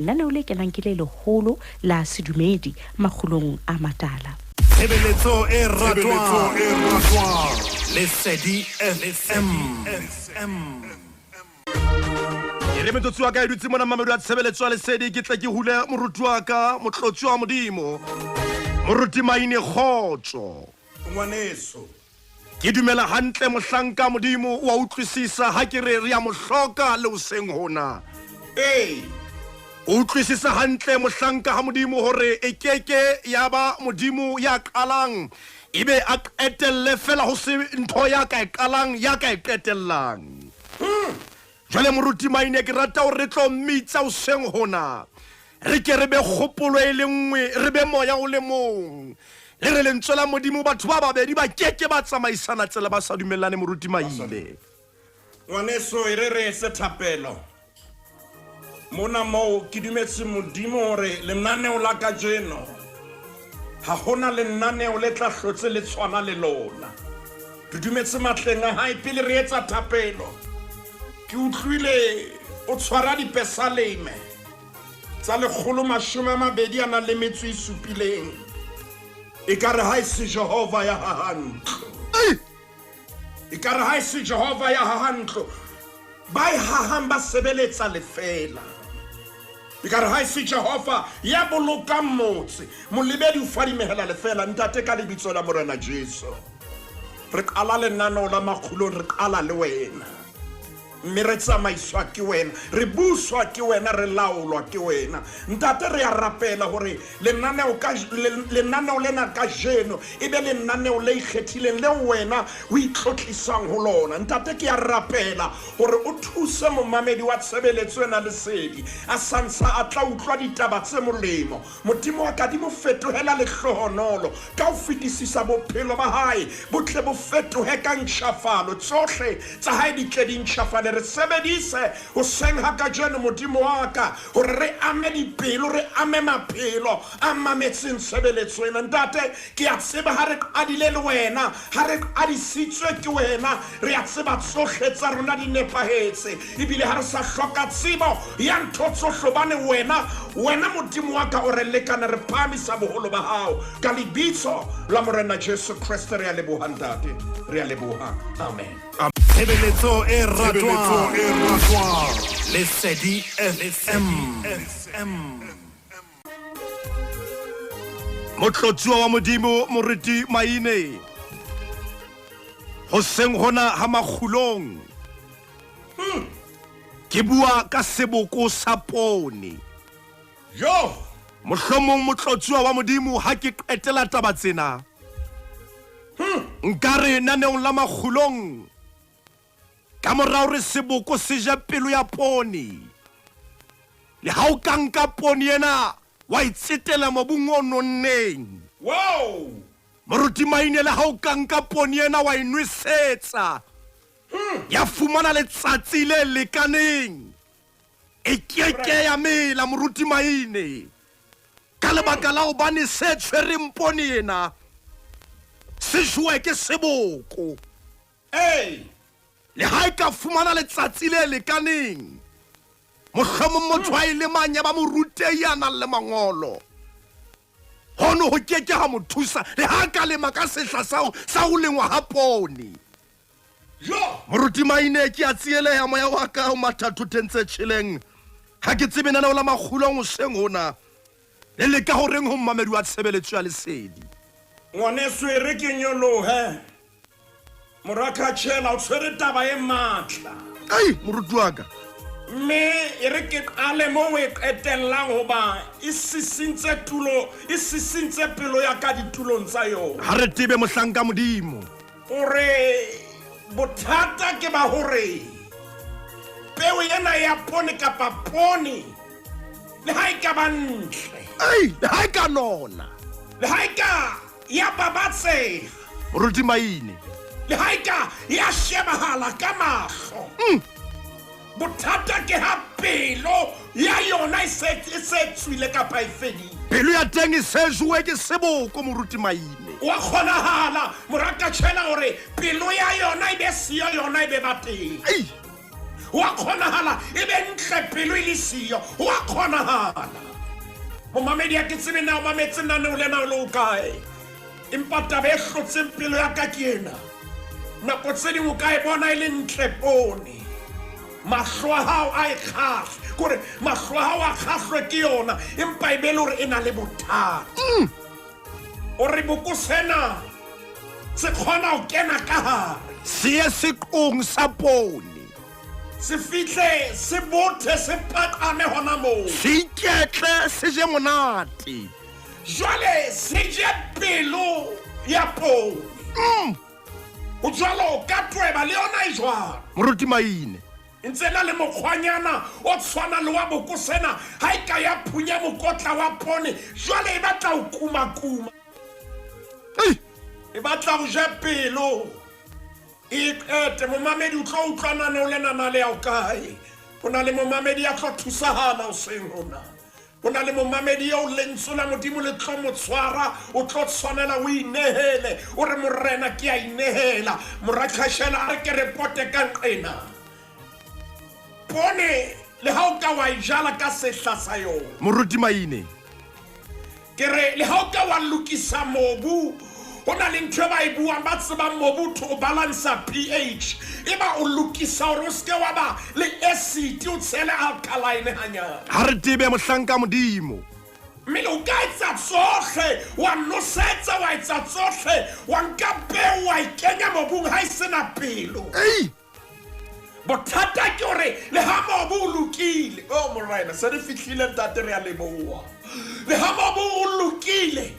Lenaneo le kenang ke le leholo la sedumedi Makgulong A Matala. Tshebeletso e ratwang Lesedi FM. Ke metsotso wa ka e dutse mona mamedu a tshebeletso a Lesedi ke tla ke hule moruti wa ka motlotsi wa modimo Moruti Maine khotso ngwaneso ke dumela hantle mohlanka modimo wa utlwisisa ha ke re ya mohloka le useng hona utlwisisa hantle mohlanka ha modimo hore e keke ya ba modimo ya qalang ibe a qetelle fela ho se ntho ya ka e qalang ya ka e qetellang jwale Moruti Maine ke rata hore re tlo mmitsa o seng hona re ke re be kgopolo e le nngwe re be moya o le mong le re lentswela modimo batho ba babedi ba keke ba tsamaisana tsela ba sa dumellane Moruti Maine ngwaneso e re se thapelo mona mo ke dumetse modimo hore lenaneo la ka jeno ha hona lenaneo le tla hlotse le tshwana le lona re dumetse matleng a hae pele re etsa thapelo ke utlwile o tshwara dipesaleme tsa 127 le metso e supileng e ka re ha se Jehova ya hahantlo e ka re ha se Jehova ya hahantlo ba hahamba sebeletsa lefela e ka re ha se Jehova ya boloka motse molebedi o fadimehela lefela ntate ka lebitso la morena Jesu re qala lenaneo la Makgulong re qala le wena mme re tsamaiswa ke wena re buswa ke wena re laolwa ke wena ntate re a rapela hore lenaneo lena ka jeno e be lenaneo le ikgethileng le wena o itlotlisang ho lona ntate ke a rapela hore o thuse momamedi wa tshebeletso ena Lesedi a sansa a tla utlwa ditaba tse molemo modimo wa ka di mo fetohela lehlohonolo ka o fetisisa bophelo ba hae botle bo fetohe ka ntjhafalo tsohle tsa hae di tle di ntjhafale re sebedise o seng ha ka jeno modimo wa ka hore re ame dipelo re ame maphelo a mametseng tshebeletso ena ntate ke a tseba ha re qadile le wena ha re qadisitswe ke wena re a tseba tsohle tsa rona di nepahetse ebile ha re sa hloka tsebo ya ntho tsohle bane wena modimo wa ka o re lekana re phamisa boholo ba hao ka lebitso la morena Jesu Kriste re a leboha ntate re a leboha amen Tshebeletso e ratwang Lesedi FM. Motlotsi wa modimo Moruti Maine ho seng hona ha Makgulong ke bua ka seboko sa pone yo mohlomong motlotsi wa modimo ha ke qetela taba tsena nkare naneong la Makgulong ka morao re seboko se ja pelo ya pone le ha o ka nka pone ena wa itsetela mobung o nonneng wow Moruti Maine le ha o ka nka pone ena wa inwesetsa ya fumana letsatsi le lekaneng e keke ya mela Moruti Maine ka lebaka la o bane se tshwereng pone ena se jwe ke seboko le ha ka fumana letsatsi le lekaneng mohlomong motho a ile manya ba morutehi a nang le mangolo hono ho keke ha mo thusa le ha ka lema ka sehla sa ho lengwa ha pone Moruti Maine ke a tsieleha moya wa ka o mathatho tentse tshileng ha ke tsebe nana la Makgulong o seng hona le le ka horeng ho mmamedi wa tshebeletso ya Lesedi ngwaneso e re ke nyolohe Khachela o tshwere taba e matla moruti wa ka me e re ke qale mo we qetellang hoba e sisintse pelo ya ka ditulong tsa yona ha re tibe mohlanka modimo ore bothata ke ba hore peo ena ya pone kapa pone le ha e ka ba ntle le ha e ka nona le ha e ka ya babatse Moruti Maine le haika ya shebahala ka mahlo bothata ke ha pelo ya yona e se tswile ka paifedi pelo ya teng e se jwe ke seboko Moruti Maine wa kgonahala Khachela hore pelo ya yona e be siyo yona e be bateng wa kgonahala e be ntle pelo e le siyo wa kgonahala momamedi ya ke tsebe na o mametse naneo le na o kae empa taba e hlotseng pelo ya ka ke ena nako tse dingwe o ka e bona e le ntle pone mahlo a hao a e kgahlwe kore mahlo a hao a kgahlwe ke yona empa e be le hore e na le bothata o re boko sena se kgona ho kena ka hare se ye seqong sa pone se fihle se bothe se pakame hona moo se iketle se je monate jwale se je pelo ya pone o jwalo ka tweba le yona e jwalo Moruti Maine ntse na le mokgwanyana o tshwana le wa boko sena ha e ka ya phunya mokotla wa pone jwale e batla ho kuma e batla ho ja pelo e ete momamedi o tlo utlwana ne o le nana le ya o kae o na le momamedi ya tlo thusahala o seng hona o na le momamedi ya o lentsola modimo le tlo mo tshwara o tlo tshwanela o inehele o re morena ke a inehela Khachela a re ke repote ka nqena pone le ha o ka wa ijala ka sehla sa yona Moruti Maine ke re le ha o ka wa lokisa mobu o na le ntho ba e buang ba tseba mobu to balansa pH e ba o lokisa hore o ske wa ba le acid o tshele alkaline hanyana ha re tebe mohlanka modimo mmele o ka etsa tsohle wa nosetsa wa etsa tsohle wa nka peo wa ikenya mobung ha e sena pelo bothata ke hore le ha mobu o lokile o morena se re fihlile ntate re a leboha le ha mobu o lokile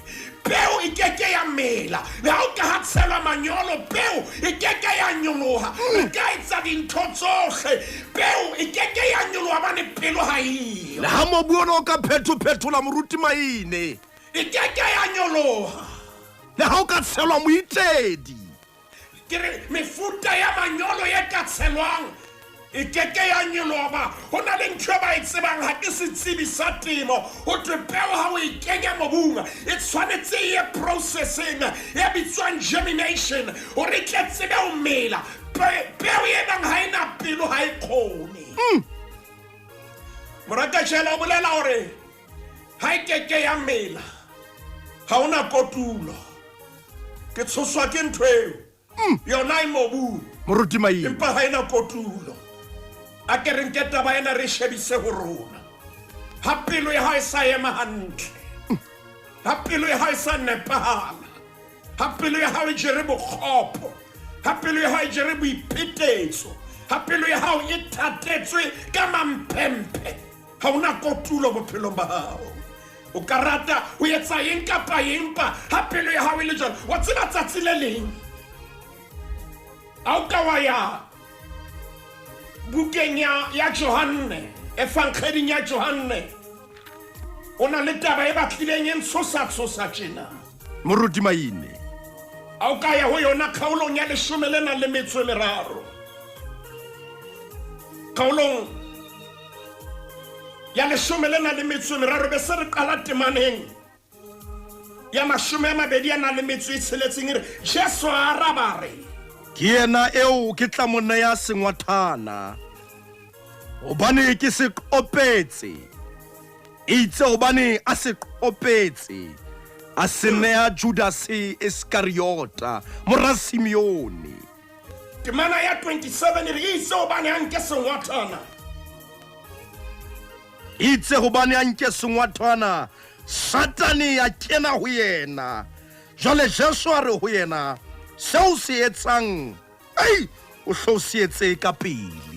peo e keke ya mela le ha o ka hatsela manyolo peo e keke ya nyoloha e ka etsa dintho tsohle peo e keke ya nyoloha bane pelo ha iyo le ha mobu ona o ka phetola Moruti Maine e keke ya nyoloha le ha o ka tshelwa moitedi ke re mefuta ya manyolo ye ka tshelwang e keke ya nyoloha ho na le ntho ba e tsebang ha ke setsibi sa temo ho twe peo ha o e kenya mobung e tshwanetse ye processing ya bitswang germination hore ke tsebe o mela peo ye bang ha ina pelo ha e khone Khachela o bolela hore ha e keke ya mela ha ona kotulo ke tshoswa ke ntho eo yona e mobu Moruti Maine empa ha ina kotulo a ke re nke taba ena re shebise ho rona ha pelo ya ha e sa ema hantle ha pelo ya ha e sa nepahala ha pelo ya ha e jere bokgopo ha pelo ya ha e jere boiphetetso ha pelo ya ha e thatetswe ka mampempe ha una kotulo bophelong ba hao o ka rata o etsa eng kapa empa ha pelo ya hao e le jalo wa tseba tsatsi le leng a o ka wa ya bukeng ya Johanne evangeleng ya Johanne ona le taba e batlileng e ntshosa tjena Moruti Maine a o ka ya ho yona kgaolong ya 13 kgaolong ya 13 be se re qala temaneng ya 26 Jesu a araba re ke yena eo ke tla monna ya sengwathana hobane ke se qopetse itse hobane a se qopetse a senea Judas Iskariota mora Simeone temana ya 27 re itse hobane a nke sengwathana itse hobane a nke sengwathana Satani ya kena ho yena jwale Jesu a re ho yena seo se etsang o hlo se etse ka pele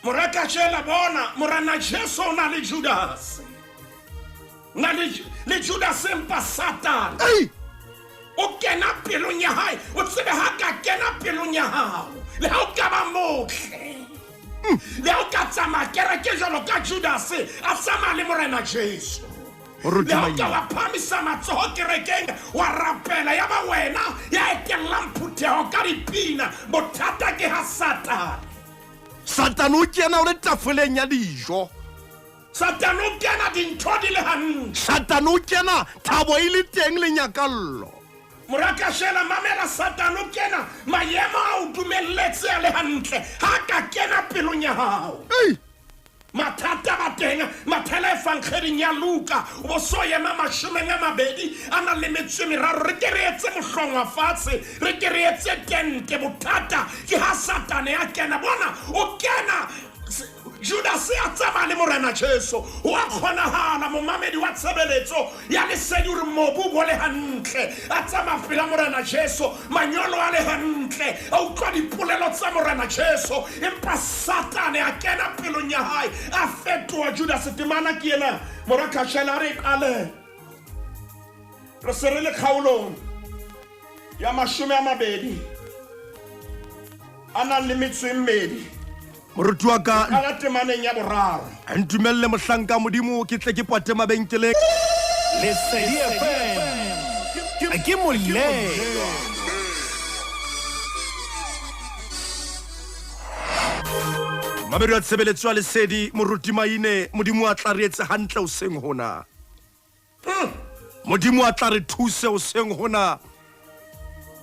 Khachela bona morana Jesu na le Judas na le Judas empa Satan o kena pelong ya hae o tsebe ha ka kena pelong ya hao le ha o ka ba motle le ha o ka tsama kereke jalo ka Judas a tsama le morena Jesu le ha o ka wa phamisa matsoho kerekeng wa rapela ya ba wena ya etelang phutheho ka dipina bothata ke ha Satan o kena o le tafoleng ya dijo Satan o kena dintho di le hantle Satan o kena thabo e le teng le nyakallo Khachela mamela Satan o kena maemo a o dumelletse a le hantle ha ka kena pelong ya hao. Mathata ba teng mathela e fang kgeding ya Luka o so yema 20 ana le metso meraro re keretse mohlongwa fatshe re keretse tente bothata ke ha Satane a kena bona o kena Judas a tsaba le morena Jesu o a kgonahala momamedi wa tshebeletso ya lesedi re mobu bo le hantle a tsama pela morena Jesu manyolo a le hantle a utlwa dipolelo tsa morena Jesu empa Satane a kena pelong ya hae a fetoa Judas temana ke ena Khachela re qale re se re le kgaolong ya 20 ana le metso e mmedi Moruti wa ka ala temaneng ya boraro ntumelle mohlanka modimo ke tle ke pote mabenkeleng Lesedi FM ke molelo. Mabedi wa tshebeletso ya lesedi Moruti Maine modimo a tla re etse hantle o seng hona. Modimo a tla re thuse o seng hona.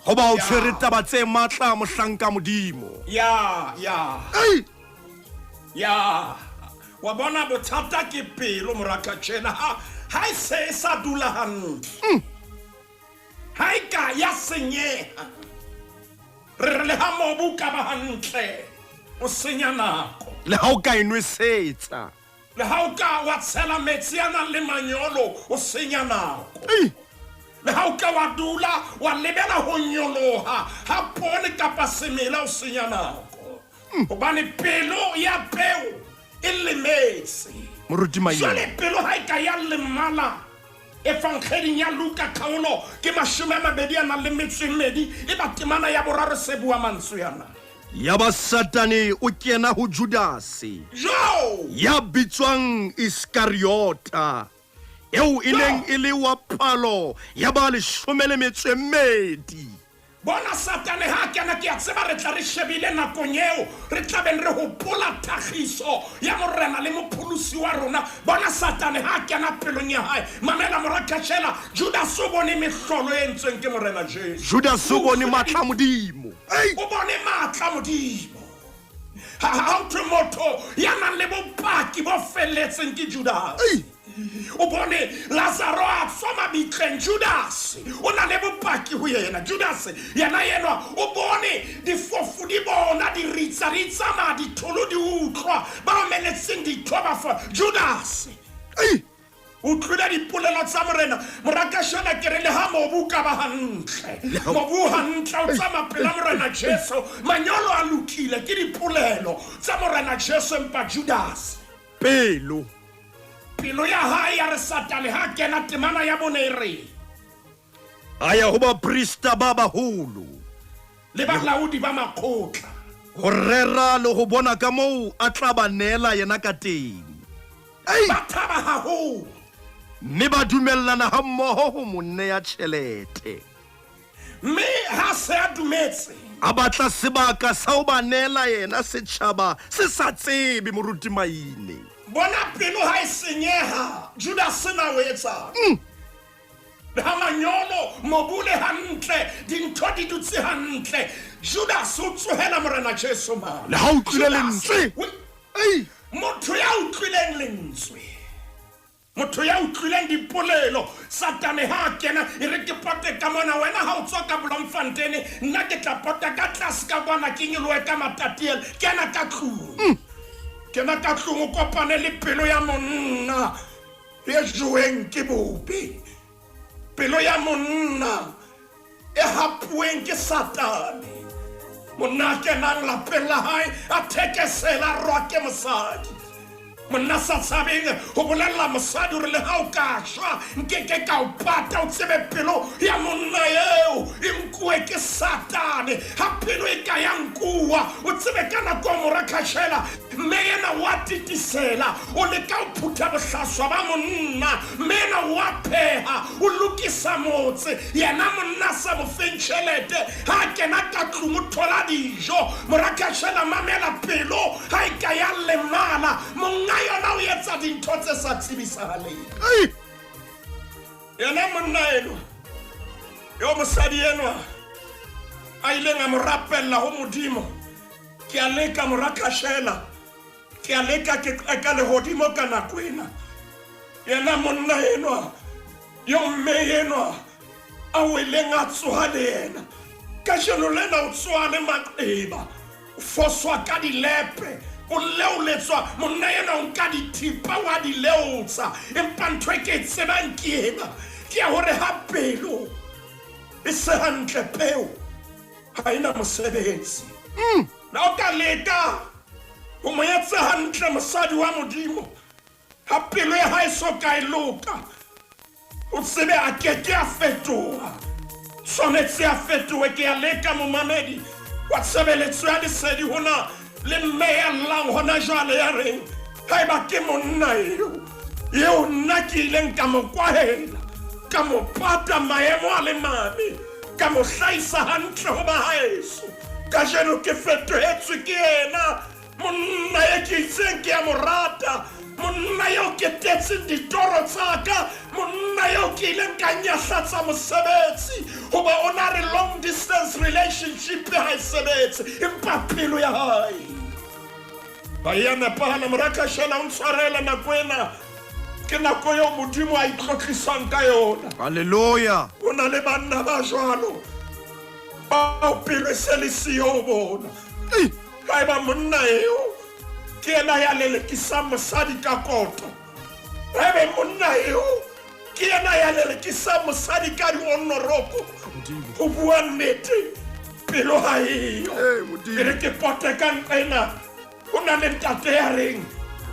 Ho ba o tshwere taba tse matla mohlanka modimo. Ya wa bona bothata ke pelo Khachela ha e se sa dula hantle ha e ka ya senyeha re le ha mobu ka ba hantle o senya nako Le ha o ka inwesetsa le ha o ka wa tshela metsi ana le manyolo o senya nako le ha o ka wa dula wa lebela ho nyoloha ha pone kapa semela o senya nako hobane pelo ya peo e lemetse Moruti Maine jwale pelo ha e ka ya lemala e fang kgeding ya Luka kgaolo ke 20 e ba temana ya boraro se bua mantswe yana ya ba Satane o kena ho Judase ya bitswang Iskariota eo e neng e le wa phalo ya ba 12 bona Satane ha kena ke a tseba re tla re shebile nakong eo re tla ben re hopola tlhagiso ya morena le mopholosi wa rona bona Satane ha kena pelong ya hae mamela Khachela Judas o bone mehlolo e entsweng ke morena Jesu Judas o bone matla modimo o bone matla modimo ha o motho ya nang le bopaki bo felletseng ke Judas o bone Lazaro a tsoma bitleng Judas o na le bopaki ho yena Judas yena o bone difofu di bona di ritsa ma di tholo di utlwa ba meletseng di thoba for Judas o tlhola dipolelo tsa morena Khachela ke re le ha mobu ka ba hantle mobu hantle o tsama pela morena Jesu manyolo a lokile ke dipolelo tsa morena Jesu empa Judas pelo ya hae ya re Satane ha kena temana ya bonere aya ho ba prista ba baholo le balaodi ba makgotla ho rera le ho bona ka moo a tla ba nela yena ka teng ba thaba haholo mme ba dumellana ha mmoho ho monne ya tjhelete mme ha se a dumetse a batla sebaka sa ho ba nela yena setjhaba se sa tsebe Moruti Maine bona pelo ha e senyeha Judas na o etsa ha manyolo mobule hantle dintho di dutse hantle Judas o tsohela morena Jesu ma le ha o tlile lentswe motho ya utlwileng lentswe motho ya utlwileng dipolelo Satane ha kena e re ke pote ka mona wena ha o tswa ka Bloemfontein nna ke tla pota ka tlase ka bona ke nyoloe ka matatiele kena ka tlung kena ka tlung o kopane le pelo ya monna e joeng ke bobe pelo ya monna e hapueng ke Satane monna kenang la pela hae a thekesela roa ke mosadi monna sa tshabeng ho bolella mosadi re le ha o ka shwa nke ka o pata o tsebe pelo ya monna eo inkwe ke Satane ha pelo e ka yang kuwa o tsebe kana kwa Khachela mme yena wa titisela o le ka o phutha bohlaswa ba monna mena wa pheha o lokisa motse yena monna sa mo fentšhelete ha kena ka tlung o thola dijo Khachela mamela pelo ha e ka ya lemala monga yona o etsa dintho tse sa tsibisahaleng yena monna eno yo mosadi enwa a ileng a mo rapella ho modimo ke a leka mora Khachela ke a leka ke ka lehodimo ka nako ena yena monna enwa yo mme enwa a weleng a tsoha le yena ka jeno lena o tsoha le maqeba o foswa ka dilepe o leoletswa monna yena o nka dithipa wa di leotsa empa ntho e ke tsebang ke ena ke a hore ha pelo e se hantle peo ha ena mosebetsi na o ka leka o mo etsa hantle mosadi wa modimo ha pelo ya hae so ka e loka o tsebe a keke a fetoha tshwanetse a fetohe ke a leka momamedi wa tshebeletso ya lesedi hona le mme ya llang hona jwale ya reng haeba ke monna eo nna ke ileng ka mo kwahela ka mo pata maemo a le mabe ka mo hlaisa hantle ho bahaeso ka jeno ke fetohetswe ke ena monna ya ke itseng ke a mo rata monna yo ke tetseng ditoro tsaka monna yo ke ileng ka nyahlatsa mosebetsi hoba o na re long distance relationship ha e sebetse empa pelo ya hae ba ya nepahana mora Khachela o ntshwarela nako ena ke nako yo modimo a itlotlisang ka yona Hallelujah. o na le banna ba jwalo ba pelo se le siyo bona haeba monna eo ke ena ya lelekisang mosadi ka koto haeba monna eo ke ena ya lelekisang mosadi ka dionoroko ho bua nnete pelo ha eyo e re ke pote ka nqena o na le ntate ya reng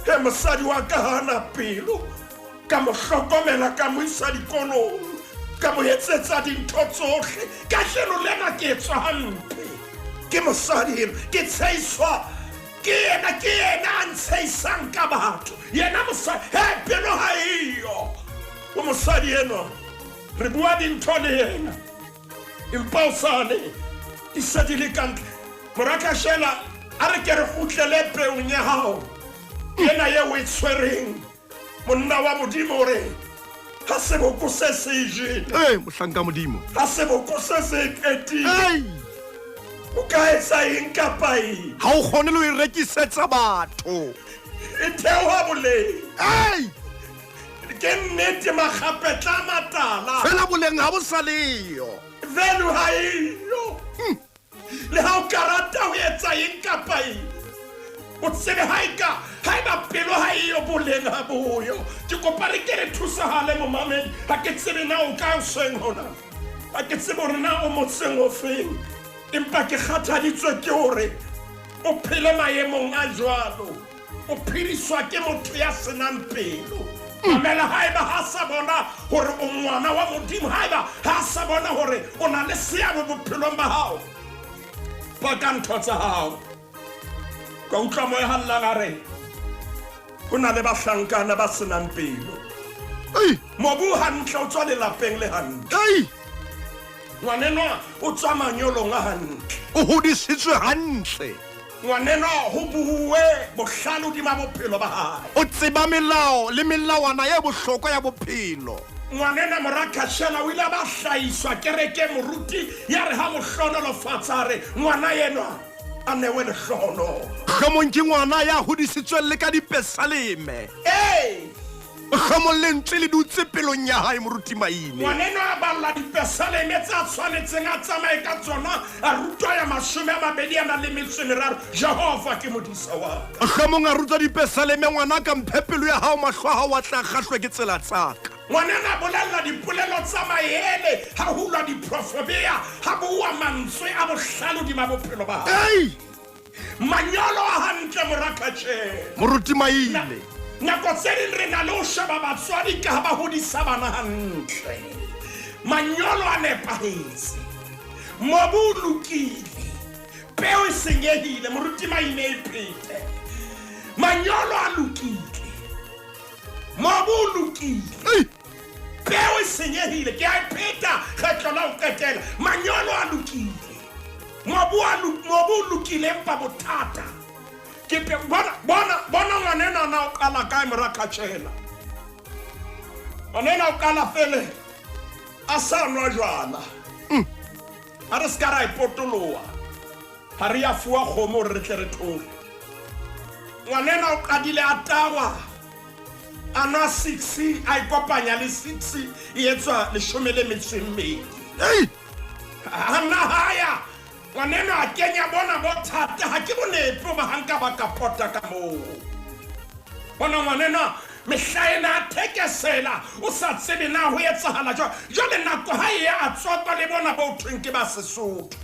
he mosadi wa ka hana pelo ka mo hlokomela ka mo isa dikolong ka mo etsetsa dintho tsohle ka jeno lena ke etswa hampe ke mosadi ke tsheiswa ke ena a ntsheisang ka batho yena mosadi he pelo ha eyo o mosadi eno re bua dintho le yena empa o sane di se di le kantle mora Khachela a re ke re kgutlele peong ya hao yena ye o e tshwereng monna wa modimo re ha seboko se se jele mohlanka modimo ha seboko se se ketile o ka etsa eng kapa eng ha o kgone le ho e rekisetsa batho e theoha boleng ke nnete makgapetla a matala fela boleng ha bo sa leyo value ha eyo le ha o karata o etsa eng kapa eng o tsebe haeba pelo ha eyo boleng ha boyo ke kopa re ke re thusahale momamedi ha ke tsebe na o ka sweng hona ha ke tsebe hore na o motseng o feng empa ke kgathaditswe ke hore o phele maemong a jwalo o phiriswa ke motho ya senang pelo mamela haeba ha sa bona hore o ngwana wa modimo haeba ha sa bona hore o na le seabo bophelong ba hao ba ka ntho tsa hao ka utlwa moya hallang a re ho na le bahlankana ba senang pelo mobu hantle o tswa lelapeng le hantle ngwanenwa o tswa manyolong a hantle o hodisitswe hantle ngwanenwa ho bue bohlalo hodima bophelo ba hae o tseba melao le melawana ya bohlokwa ya bophelo ngwanena mora Khachela o ile ba hlaiswa kereke Moruti ya re ha mohlonolofatsa re ngwana yenwa a newe lehlono hlomong ke ngwana ya hodisitsweng le ka dipesaleme hlomong lentswe le dutse pelong ya hae moruti Maine ngwaneno a balla dipesaleme tsa tshwanetseng a tsamaye ka tsona a rutwa ya 23 Jehova ke modisa wa hlomong a rutwa dipesaleme ngwana ka mphepelo ya hao mahlo a hao wa tla kgahlwe ke tsela tsaka ngwanena bolella dipolelo tsa maele ha hulwa diprofobia ha bua mantswe a bohlalo hodima bophelo ba hae manyolo a hantle mora Khachela moruti Maine nako tse ding re na le ho sheba batswadi ka ha ba hodisa bana hantle manyolo a nepahetse mobu o lokile peo e senyehile moruti Maine e phete manyolo a lokile mobu o lokile peo e senyehile ke a pheta kgetlo la ho qetela manyolo a lokile mobu o lokile empa bothata ke bona ngwanena na o qala kae mora Khachela ngwanena o qala fele a sa nwa jwala ha re ska ra ipotoloa ha re ya fuwa kgomo re tle re thole ngwanena o qadile a tawa ana 6 a ikopanya le 6 e etswa 12 ana haya ngwanena a kenya bona bothata ha ke bonepo ba hanka ba ka pota ka mo bona ngwanena mehlaena thekesela o sa tsebe na ho etsahala jwale nako ha e a tsotwa le bona bo thweng ke ba Sesotho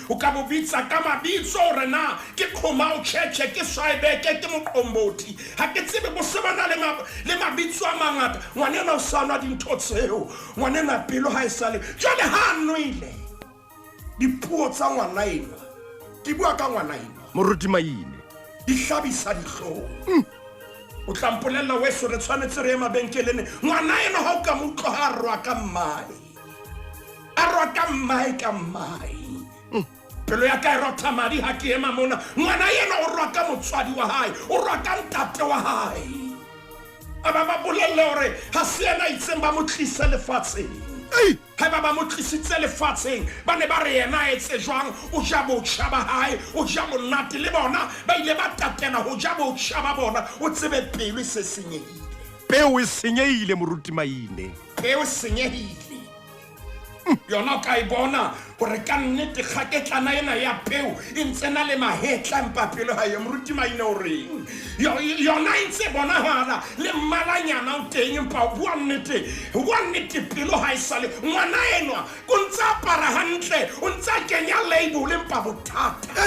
o ka bobitsa ka mabitso re na ke khoma o cheche ke Swaibeke ke Moqomboti ha ke tsebe bo sebana le mabitso a mangata ngwanena o sana dintho tseo ngwanena pelo ha e sale jwale ha nwile dipuo tsa ngwana eno ke bua ka ngwana eno Moruti Maine di hlabisa dihlong o tlampolella weso re tshwanetse re mabenkelene ngwana eno ha o ka motlo ha rwa ka mmai ka mmai pelo ya ka rotha madi ha ke ema mona ngwana eno o rwa ka motswadi wa hae o rwa ka ntate wa hae aba ba bolelle hore ha se ena itseng ba motlisa lefatsheng ha ba mo tlisitse lefatsheng ba ne ba re yena etse jwang o ja botjha ba hae o ja monate le bona ba ile ba tatena ho ja botjha ba bona o tsebe pelo se senyehile peo e senyehile Moruti Maine peo senyehile yona ka ibona hore ka nnete kgaketlana ena ya peo e ntsena le mahetla empa pelo ha ye Moruti Maine o reng yona e ntse bonahala le mmalanyana o teng empa bua nnete pelo ha e sale ngwana enwa o ntse apara hantle o ntse a kenya label empa bothata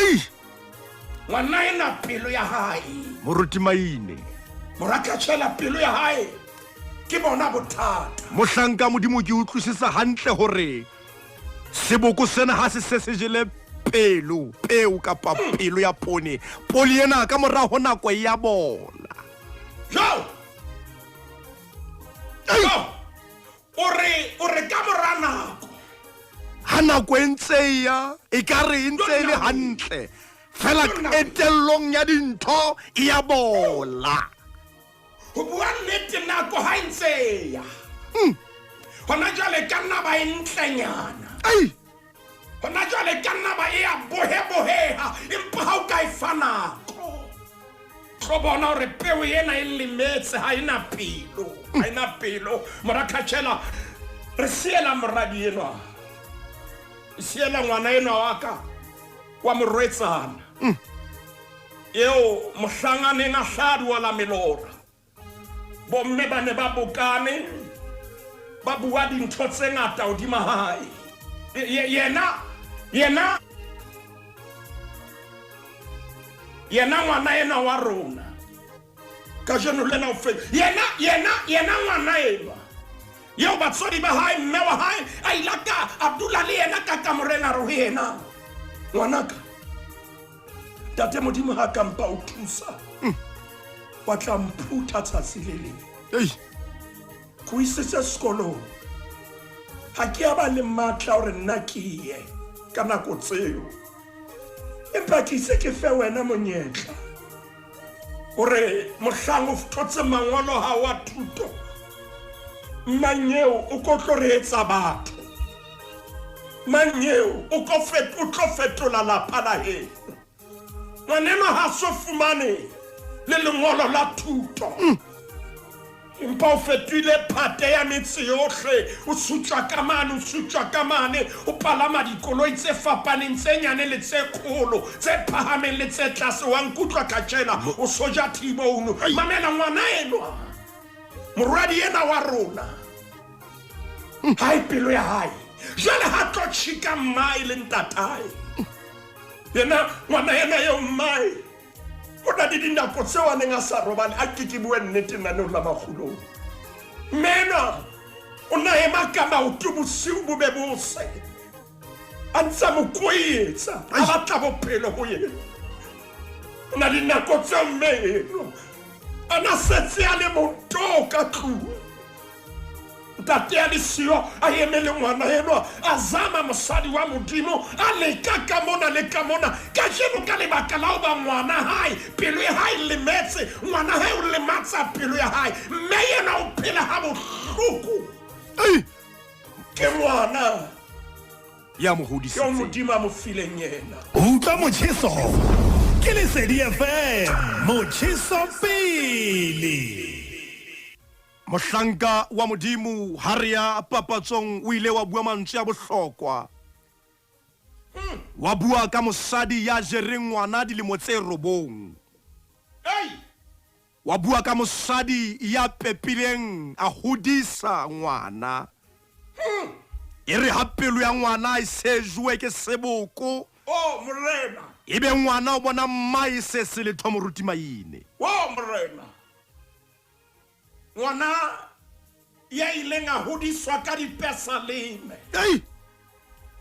ngwana ena pelo ya hae Moruti Maine Khachela pelo ya hae ke bona bothata mohlanka modimo ke utlwisisa hantle hore seboko sena ha se jele peo kapa pelo ya pone ena ka mora ho nako ya bona ore ka mora nako ha nako e ntse ya e ka re ntse le hantle fela etellong ya dintho ya bola ho bua nnete nako ha ntse ya hona jwale ka nna ba entlenyana hona jwale ka nna ba e a boheha empa ha o ka e fanako go bona hore peo ena e lemetse ha ina pelo Khachela re siela moradi enwa siela ngwana enwa wa ka wa morwetsana eo mohlangane na hladu wala melora bomme ba ne ba bokane ba bua dintho tse ngata hodima hae yena ngwana ena wa rona ka jeno lena o fe yena ngwana ena yo batsodi ba hae mme wa hae a ilaka Abdullah le yena ka kamorena ro yena ngwanaka tate modimo ha ka mpa o thusa wa tla mputha tsasilele go isetse sekolong ha ke aba le matla hore nna ke ye ka nako tseo empa ke se ke fe wena monyetla hore mohlang o thotse mangolo ha wa thuto manyeo o ko tlo re etsa batho manyeo o tlo fetola lapa la he ngwaneno ha so fumane le lengolo la thuto empa o fetile phate ya metse yohle o sutswa ka mane o palama dikoloi tse fapaneng tse nyane le tse kgolo tse phahameng le tse tlase wa nkutlwa Khachela o soja thibounu mamela ngwana enwa moradi ena wa rona hai pelo ya hae jwale ha tlo tshika mmai le ntatae yena ngwana ena yo mmai o na di dinako tseo a neng a sa robale a ke bue nnete nane la Makgulong mena o na ema ka maoto bosiu bo be bose a ntsa mo koetsa a batla bophelo ho yena o na di dinako tseo mmeno a na setse a le monto ka tlung ntate a le siyo a emele ngwana enwa a zama mosadi wa modimo a leka ka mona ka jeno ka lebaka la ho ba ngwana hae pelo ya hae lemetse ngwana hae o lematsa pelo ya hae mme yena o phela ha bohloko ke ngwana ya mo yo hodisitseng. modimo a mo fileng yena. Utlwa motjheso ke Lesedi FM, motjheso pele. Mohlanka wa modimo ha re ya papatsong o ile wa bua mantswe a bohlokwa. Wa bua ka mosadi ya jereng ngwana dilemo tse 9. Hey! Wa bua ka mosadi ya pepileng a hodisa ngwana. E re ha pelo ya ngwana e sejwe ke seboko, Oh, morena. ebe ngwana o bona mmae se se letho Moruti Maine. Oh, morena. Ngwana ya ileng a hodiswa ka dipesa leme. Ei,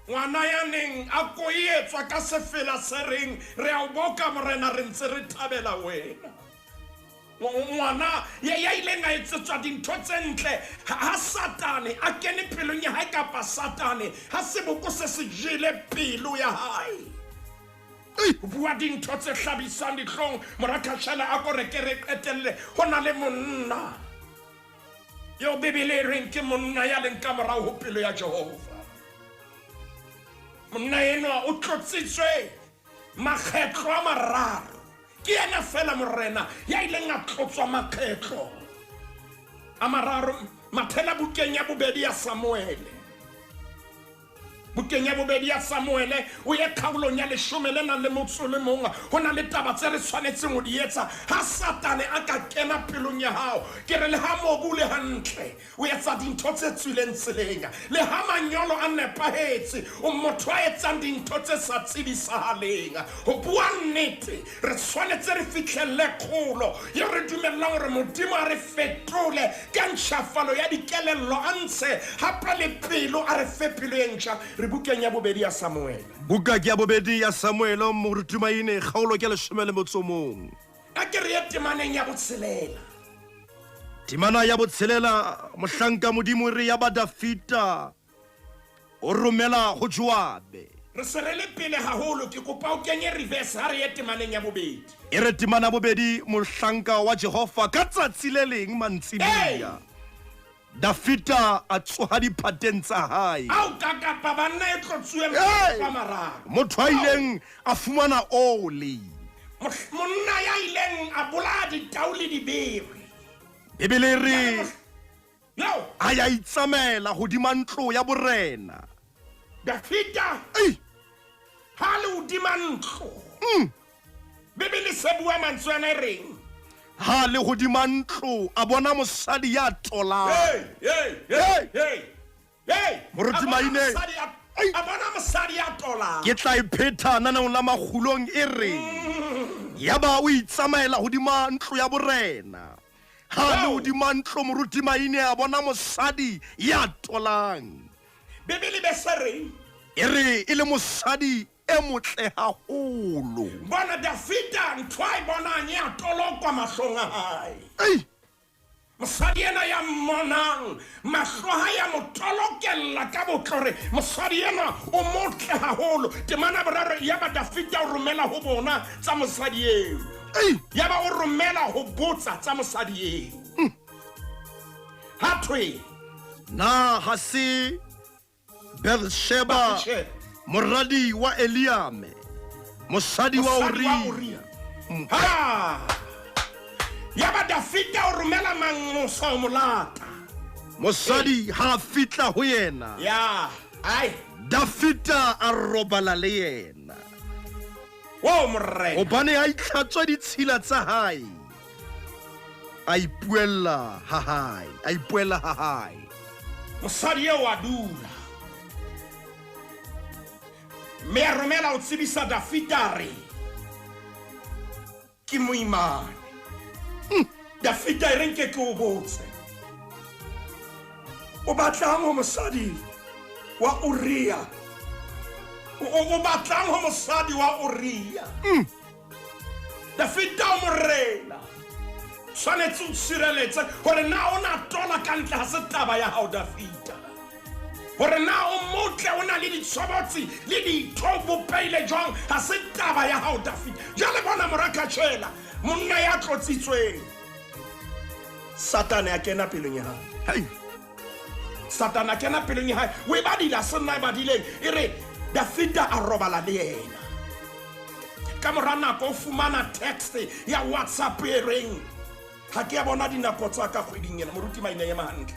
Ngwana ya neng a koietswa ka sefela se reng re a o boka morena re ntse re thabela wena. Ngwana ya ileng a etsetswa dintho tse ntle ha Satane a kene pelong ya hae kapa Satane ha seboko se se jele pelo ya hae. Bua dintho tse hlabisang dihlong mora Khachela a ko re ke re qetelle ho na le monna yo bebele reng ke monna ya leng ka morao ho pelo ya Jehova. Monna eno o tlotsitswe makgetlo a mararo. Ke ena fela morena ya ileng a tlotswa makgetlo a mararo. Mathela bukeng ya bobedi ya Samuele. Bukeng ya bobedi ya Samuele o ye kgaolong ya 11 ho na le taba tse re tshwanetseng ho di etsa ha Satane a ka kena pelong ya hao. Ke re le ha mobu le hantle o etsa dintho tse tswileng tseleng, le ha manyolo a nepahetse o motho a etsang dintho tse sa tsibisahaleng. Ho bua nnete re tshwanetse re fihlelle kgolo ye re dumellang hore modimo a re fetole ka ntjhafalo ya dikelello a ntshe hape le pelo a re fe pelo e ntjha. Bukeng ya bobedi ya Samuele. buka ke ya bobedi ya Samuele Moruti Maine kgaolo ke 11. A ke re temaneng ya botshelela. Timana ya botshelela mohlanka modimo re ya ba Dafita o romela ho Joabe. Re se re le pele haholo ke kopa o kenye reverse ha re ye temaneng ya bobedi. E re timana bobedi mohlanka wa Jehova ka tsatsi le leng mantsibuya. Dafita a tsoha diphateng tsa hae. Au ka kapa banna e tlotsuwe ka mararo. Motho a ileng a fumana oli. Monna ya ileng a bolaya ditau le dibere. Bebele re Yo, a ya itsamela hodima ntlo ya borena. Dafita Ei, ha le hodima ntlo. Bebele se bua mantswe ana e reng? ha le hodima ntlo a bona mosadi ya tolang. Hey! Moruti Maine. A bona mosadi ya tolang. Ke tla iphetha nanong la Makgulong e re ya ba o itsamaela hodima ntlo ya borena. Ha le hodima ntlo Moruti Maine a bona mosadi ya tolang. Bebele be se reng? E re e le mosadi e motle haholo. Bona Dafita ntwa e bona nye a tolokwa mahlong a hae. Ei, Mosadi ena ya mmonang mahlo a hae a mo tolokella ka botlore. Mosadi ena o motle haholo. Temana boraro ya ba Dafita o romela ho bona tsa mosadi eo. ei, Ya ba o romela ho botsa tsa mosadi eo. Ha thwe na ha se Bathsheba moradi wa Eliame mosadi wa Uria. Ha! Ya ba Dafita o romela mangosa o molata. Mosadi ha fitla ho yena. Ya, ai. Dafita a robala le yena. Wo morena. Hobane a itlhatswa ditshila tsa hae. A ipuella ha hae. Mosadi eo a dula. Me a romela o tsebisa Dafita re ke moimane. Dafita e reng ke o botse. O batlang ho mosadi wa Uria. O batlang ho mosadi wa Uria. Dafita o morena. Tshwanetse o tshireletse hore na o na tola ka ntle ha se taba ya hao Dafita. Hore na o motle o na le ditshobotsi le ditho bopeile jwang ha se taba ya hao Dafita. Jale bona mora Khachela monna ya tlotsitsweng. Satane a kena pelong ya hao. Hey. Satana kena pelong ya hae we badila sena badileng e re Dafita a robala le yena ka mora nako o fumana text ya WhatsApp e reng ha ke a bona dinako tsa ka kgweding ena Moruti Maine ya mahantle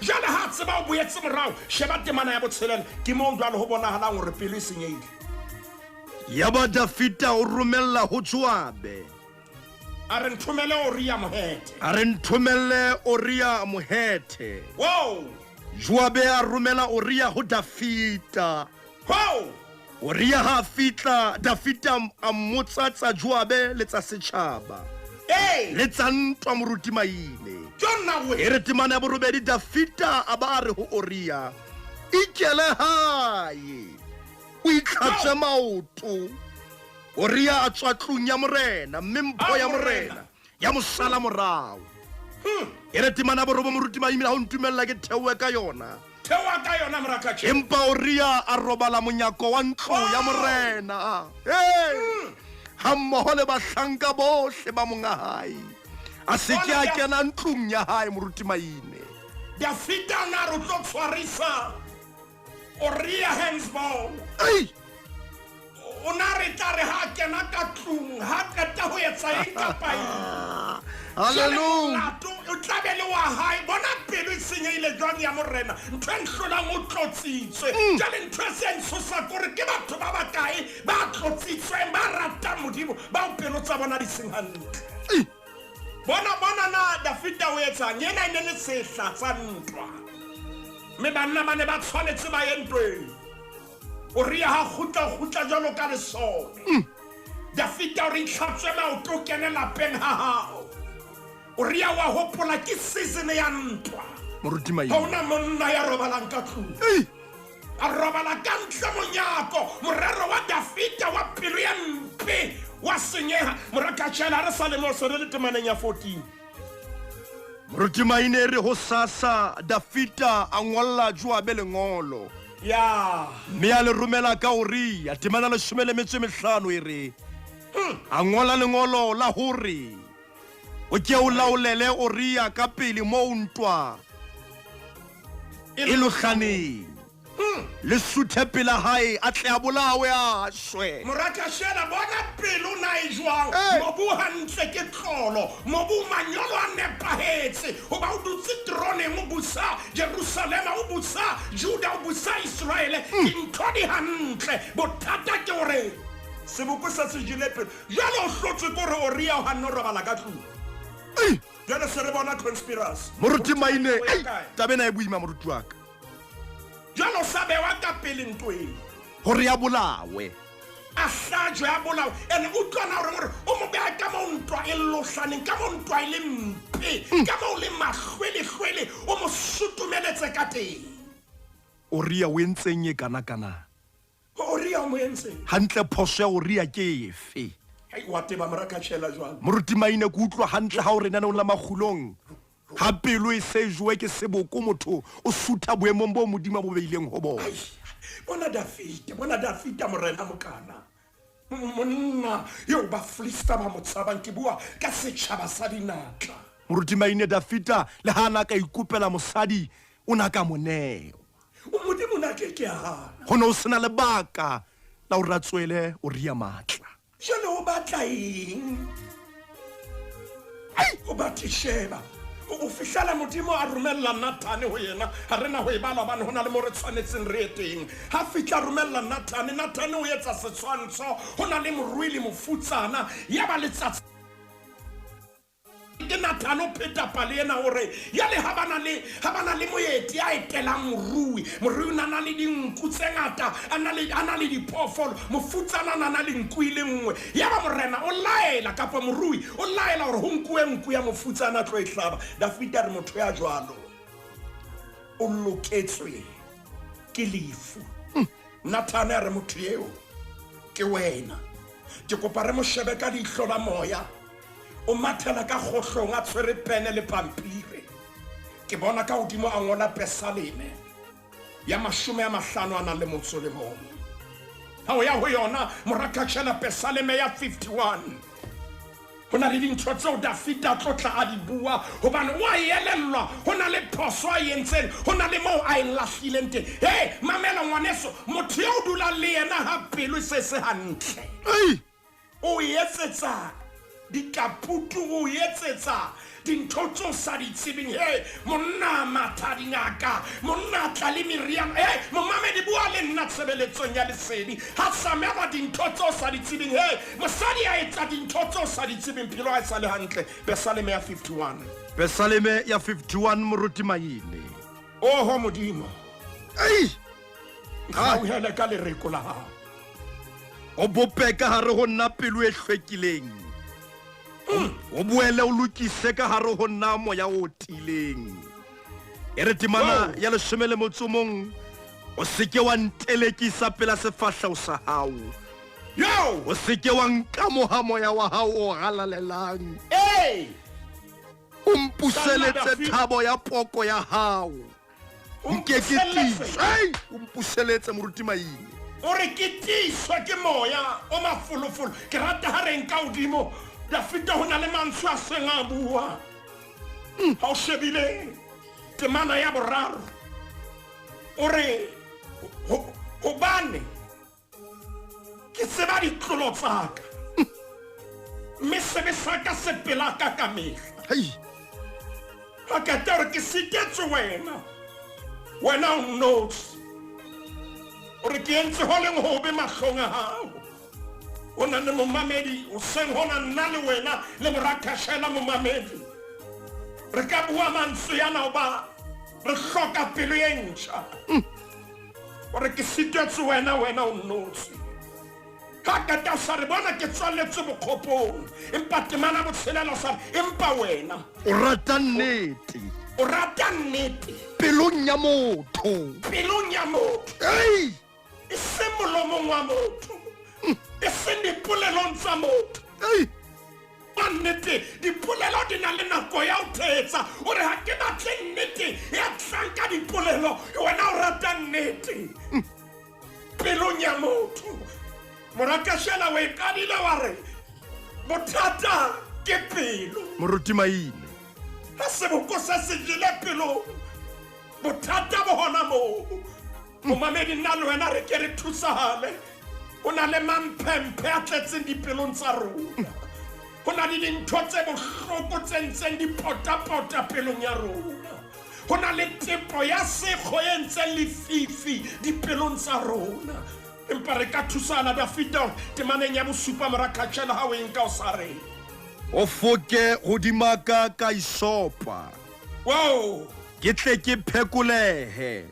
jale ha tseba o boetse morao sheba temana ya botshelela ke mo ndwa le ho bonahalang hore pelo e senyehile ya ba Dafita o romella ho Joabe a re nthomele Oria mohethe wow Joabe a romela Oria ho Dafita wow Oria ha fitla Dafita a motsatsa Joabe le tsa setjhaba le tsa ntwa Moruti Maine e re temana ya borobedi Dafita a ba re ho Oria ikele hae o itlhatswe maoto Oria a tswa tlung ya morena mme mpho ya morena ya mosala morao e re temana borobo Moruti Maine ha o ntumella ke theowe ka yona Morakatšhe empa Oria a robala monyako wa ntlo ya morena ha mmoho le bahlanka bohle ba monga hae a se ke a kena ntlong ya hae Moruti Maine Dafita na re tlo tshwarisa Oria handsball o na re tla re ha kena ka tlung ha qeta ho etsa eng kapa eng haleluya o tlabele wa hae bona pelo e senyehile jwang ya morena ntho e nhlolang o tlotsitswe jale ntho e se ntshosa kore ke batho ba bakae ba tlotsitsweng ba ratang Modimo ba o pelo tsa bona di seng hantle bona na Dafita o etsang yena e ne le sehla sa ntwa mme banna ba ne ba tshwanetse ba ye ntweng Oria ha khutla jalo ka lesole Dafita o re itlhatswe maoto kene lapeng ha hao Oria wa hopola ke season ya ntwa Moruti Maine ha ona monna ya robalang ka tlung a robala ka ntle monyako morero wa Dafita wa pelo ya mpe wa senyeha Morakatšhe re sa le mo se re le temaneng ya 14 Moruti Maine re ho sasa Dafita a ngolla Joabe lengolo ya mme a le romela ka Oria temana le 15 e re a ngola lengolo la hore o ke o laolele Oria ka pele mo ntwa e loganeng le suthe pela hae a tle a bolawe a shwe Morakatšhe bona pelo na e jwang mobu hantle ke tlolo mobu manyolo a nepahetse ho ba o dutse troneng o busa Jerusalema o busa Juda o busa Israele dintho di hantle bothata ke hore seboko sa se jile pelo jalo o hlotse kore Oria o hanno robala ka tlung jalo se re bona conspiracy Moruti Maine tabena e boima moruti wa ka jalo sabe wa ka pele ntweng hore ya bolawe a hlajwe a bolawe ene o tlwana hore o mo beha ka mo ntwa e lohlaneng ka mo ntwa e le mpe ka mo le mahwele o mo sutumeletse ka teng Oria o entseng e kana Oria o mo entseng hantle phoso ya Oria ke efe wa teba Morakatšhe jwang Moruti Maine ke utlwa hantle ha o re nana o la Makgulong ha pelo e se jwe ke seboko motho o sutha boemong bo Modimo bo beileng ho bona bona Dafita morena mokana monna yo ba flista ba motshabang ke bua ka setjhaba sa dinatla Moruti Maine Dafita le hana ka ikupela mosadi o na ka moneo o Modimo na ke hana hono o sena lebaka la o ratswele Oria matla jalo o batla eng o bathisheba o fihlela Modimo a romella Nathane ho yena ha rena ho e bala bana hona le mo re tshwanetseng re eteng ha fihla romella Nathane o etsa setshwantsho hona le morwili mofutsana ya ba letsatsi ke Nathane o pheta pale ena hore ya le habana le moeti a etelang morui nana le dinku tse ngata ana le diphoofolo mofutsana nana le nku ile nngwe ya ba morena o laela kapa morui o laela hore ho nkuwe nku ya mofutsana tlo e hlaba Dafita re motho ya jwalo o loketswe ke lefu Nathane re motho eo ke wena ke kopa re mo shebe ka diihlo la moya o mathela ka kgohlong a tshwere pene le pampire ke bona ka hodimo a ngola Pesaleme ya 50 ana le motso le mong ha o ya ho yona Morakatšhe Pesaleme ya 51 Ho na le dintho tseo Dafita tlo tla a di bua hobane wa elellwa ho na le phoso a yentseng ho na le moo a lahlileng teng. Hey mamela ngwaneso motho yo dula le yena ha pelo se hantle. O etsetsa dikaputu o etsetsa dintho tso sa di tsebeng. Hey monna matha dingaka monna tla le meriana. Hey momamedi bua le nna tshebeletsong ya lesedi ha samela dintho tso sa di tsebeng. Hey mosadi a etsa dintho tso sa di tsebeng phelo a sa le hantle. Besaleme ya 51. Besaleme ya 51 Moruti Maine. Ho modimo. Ha o hele ka le reko la hao. O bopeka hare ho nna pelo e hlwekileng. O boele o lokise ka hare ho nna moya o tileng. E re temana ya leshome le motsomong o seke wa ntelekisa pela sefahleho sa hao. Yo O seke wa nkamoha moya wa hao o halalelang. O mpuseletse thabo ya poko ya hao. Nkeketise o mpuseletse Moruti Maine. O re ke tiswa ke moya o mafolofolo ke rata ha re nka odimo Dafita ho na le mantswe a seng a bua. Ha o shebile temana ya boraro o re hobane ke tseba ditlolo tsaka mme sebe sa ka se pela ka ka mehla. Ha ka tare ke sitetse wena o knows o re ke entse ho leng ho be mahlong a hao. O na le momamedi o seng hona nna le wena le Khachela momamedi re ka bua mantswe yana o ba re hloka pelo e ntjha. O re ke sitetse wena o nnotsi ka ka sa re bona ke tswaletse bokgopong empa temana botshelela sa empa wena o rata nnete pelong ya motho e se molomong wa motho e se dipolelong tsa motho. Nnete dipolelo di na le nako ya o thetsa o re ha ke batle nnete ya tlanka dipolelo wena o rata nnete pelong ya motho. Khachela we kadile wa re bothata ke pelo. Moruti Maine ha se boko sa se jile pelong bothata bo hona moo. Momamedi nna le wena re ke re thusahale. O na le mampempe a tletseng dipelong tsa rona. Ho na le dintho tse bohloko tse ntseng dipotapota pelong ya rona. Ho na le tepo ya sekgo e ntseng lefifi dipelong tsa rona. Empa re ka thusana Dafita temaneng ya bosupa Khachela ha o enka o sa re o foke hodima ka isopa. Ke tle ke phekolehe.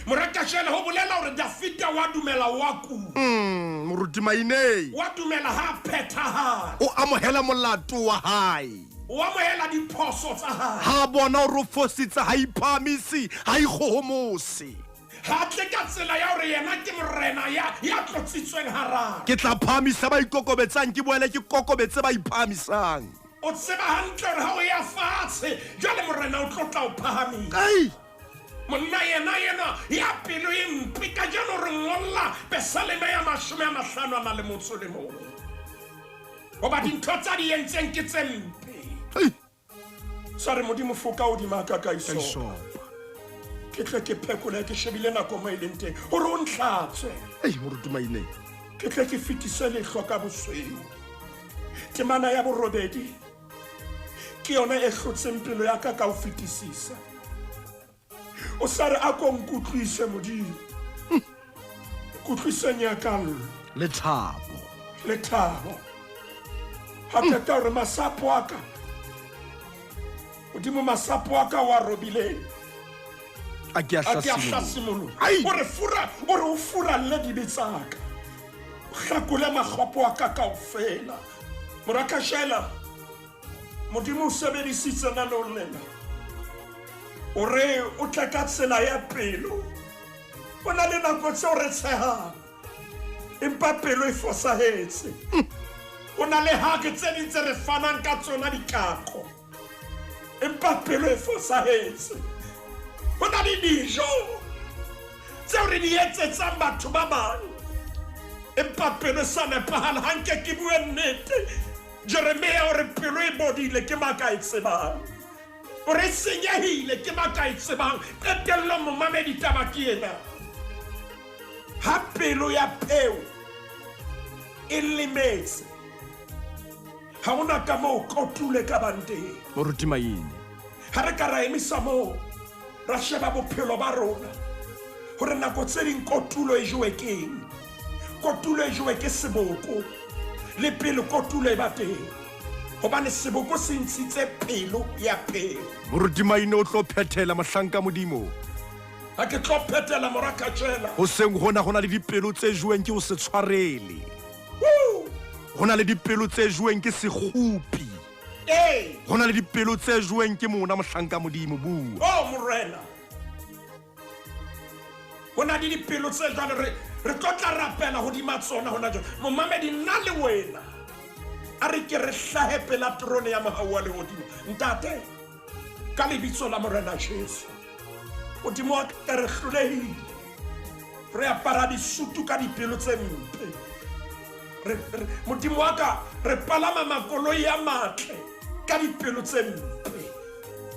Khachela ho bolela hore Dafita wa dumela wa ku. Moruti Maine wa dumela ha phethahala. O amohela molato wa hae. O amohela diphoso tsa hae. Ha bona o rofositse ha iphamisi ha ikgohomosi. Ha tle ka tsela ya hore yena ke morena ya tlotsitsweng harang. Ke tla phamisa ba ikokobetsang ke boele ke kokobetse ba iphamisang. O tseba hantle hore ha o ya fatshe jwale morena o tlotla o phahamisa. Monna yena ya pelo e mpe ka jalo re ngolla Besaleme ya 50 na le motso le mo. O ba dintho tsa di entseng ke tse mpe. Sare modimo foka o di maka ka iso. Ke tle ke phekole ke shebile nako mo ileng teng hore o nhlatswe. Moruti Maine ke tle ke fitise le hloka bosweu. Temana ya borobedi ke yona e hlotseng pelo ya ka o fitisisa. O sare a ko nkutlwise modimo. Kutlwise nyakalo le thabo. Ha ke ka re masapo aka modimo masapo aka wa robile a ke a hlasimolo. Ore o fura le dibetsaka hlakole magopo aka kaofela. Khachela modimo o sebedisitse na lo lena ore o tla ka tsela ya pelo. O na le nako tseo re tshehang empa pelo e fosahetse. O na le hake tse dintse re fanang ka tsona dikako empa pelo e fosahetse. O na le dijo tseo re di etsetsang batho ba bang empa pelo sa nepahala. Ha nke ke bue nnete Jeremia o re pelo e bodile ke maka e tsebang o re senyehile ke maka e tsebang qetello momamedi taba ke ena ha pelo ya peu e lemetse ha ona ka mo kotule ka bante Moruti Maine. ha re ka ra emisa mo ra sheba bophelo ba rona hore nako tse ding kotulo e jowe keng kotulo e jowe ke seboko le pelo kotulo e ba teng hobane seboko se ntshitse pelo ya peu Moruti Maine o tlo phethela mohlanka modimo ha ke tlo phethela mora Khachela ho seng hona le dipelo tse jweng ke o se tshwarele hona le dipelo tse jweng ke sekhupi hona le dipelo tse jweng ke mona mohlanka modimo bua oh morena hona le dipelo tse jwale re tlotla rapela hodima tsona hona jwale momamedi nna le wena a re ke re hlahe pela trone ya mohau wa lehodimo ntate ka lebitso la morena Jesu modimo wa ka re hlolehile re apara disutu ka dipelo tse mpe modimo wa ka re palama makoloi a matle ka dipelo tse mpe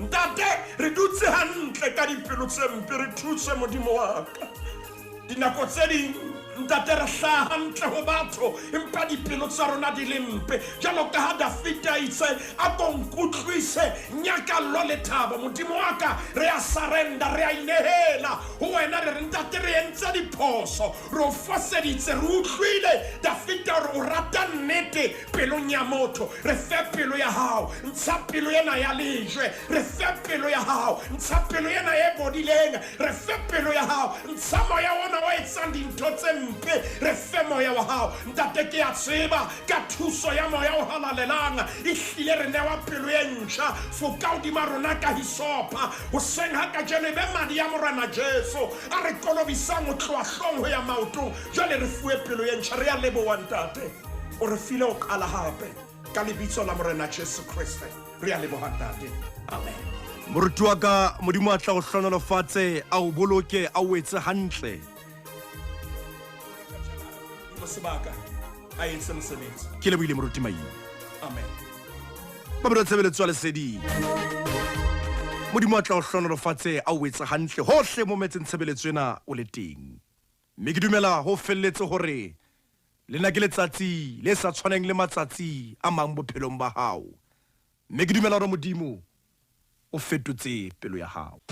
ntate re dutse hantle ka dipelo tse mpe re thuse modimo wa ka dinako tse ding ntate re hlaha hantle ho batho empa dipelo tsa rona di le mpe jalo ka ha Dafite a itse a ko nkutlwise nyakallo le thabo modimo wa ka re a surrender re a inehela ho wena re ntate re entse diphoso re o foseditse re utlwile Dafite o rata nnete pelong ya motho re fe pelo ya hao ntsha pelo ena ya lejwe re fe pelo ya hao ntsha pelo ena e bodileng re fe pelo ya hao ntsha moya wona wa etsang dintho tse mpe re fe moya wa hao ntate ke a tseba ka thuso ya moya o halalelang ehlile re newa pelo e ntjha foka hodima rona ka hisopa ho seng ha ka jene be madi ya morena Jesu a re kolobisang ho tloha hlong ho ya maotong jwale re fuwe pelo e ntjha re a leboha ntate o re file o qala hape ka lebitso la morena Jesu Kriste re a leboha ntate amen Moruti wa ka modimo a tla go hlonolofatse a o boloke a o etse hantle sebaka a entse mosebetsi ke lebohile Moruti Maine amen ba bere tshebeletso ya lesedi modimo a tla go hlonolofatse a o etse hantle hohle mo metseng tshebeletso ena o le teng mme ke dumela ho felletse hore lena ke letsatsi le sa tshwaneng le matsatsi a mang bophelong ba hao mme ke dumela hore modimo o fetotse pelo ya hao